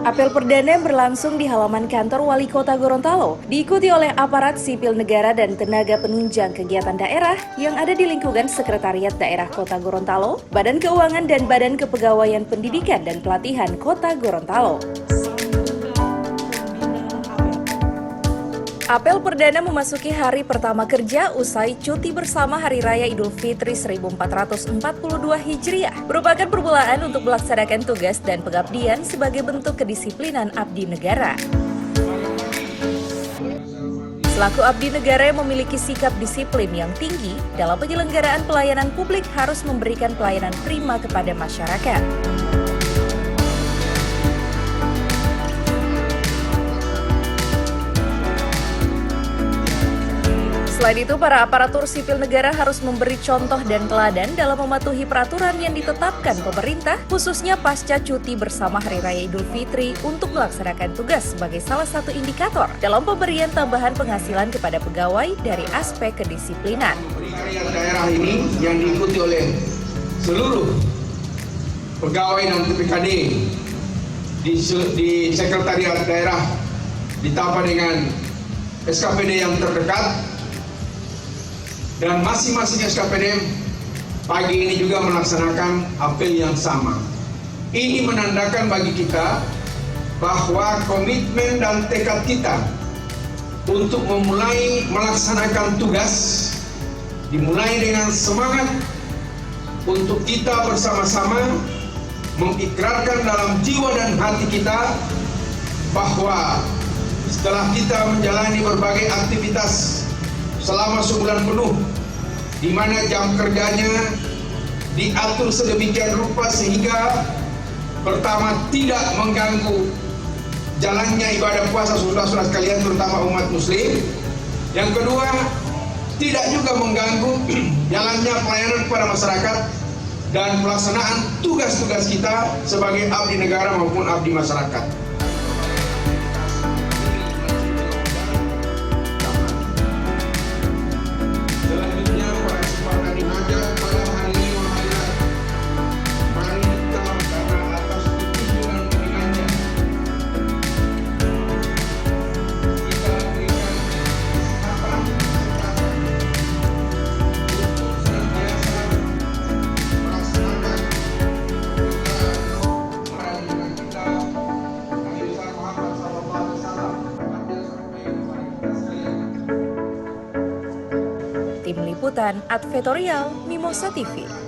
Apel perdana berlangsung di halaman kantor Wali Kota Gorontalo, diikuti oleh aparat sipil negara dan tenaga penunjang kegiatan daerah yang ada di lingkungan Sekretariat Daerah Kota Gorontalo, Badan Keuangan dan Badan Kepegawaian Pendidikan dan Pelatihan Kota Gorontalo. Apel perdana memasuki hari pertama kerja usai cuti bersama Hari Raya Idul Fitri 1442 Hijriah, merupakan permulaan untuk melaksanakan tugas dan pengabdian sebagai bentuk kedisiplinan abdi negara. Selaku abdi negara yang memiliki sikap disiplin yang tinggi, dalam penyelenggaraan pelayanan publik harus memberikan pelayanan prima kepada masyarakat. Selain itu, para aparatur sipil negara harus memberi contoh dan teladan dalam mematuhi peraturan yang ditetapkan pemerintah, khususnya pasca cuti bersama Hari Raya Idul Fitri untuk melaksanakan tugas sebagai salah satu indikator dalam pemberian tambahan penghasilan kepada pegawai dari aspek kedisiplinan. Sekretariat daerah ini yang diikuti oleh seluruh pegawai dan TPKD di Sekretariat Daerah ditambah dengan SKPD yang terdekat, dan masing-masing SKPD pagi ini juga melaksanakan apel yang sama. Ini menandakan bagi kita bahwa komitmen dan tekad kita untuk memulai melaksanakan tugas dimulai dengan semangat untuk kita bersama-sama mengikrarkan dalam jiwa dan hati kita bahwa setelah kita menjalani berbagai aktivitas selama sebulan penuh, di mana jam kerjanya diatur sedemikian rupa sehingga pertama tidak mengganggu jalannya ibadah puasa saudara-saudara sekalian, terutama umat muslim. Yang kedua, tidak juga mengganggu jalannya pelayanan kepada masyarakat dan pelaksanaan tugas-tugas kita sebagai abdi negara maupun abdi masyarakat. Tim Liputan Advertorial Mimosa TV.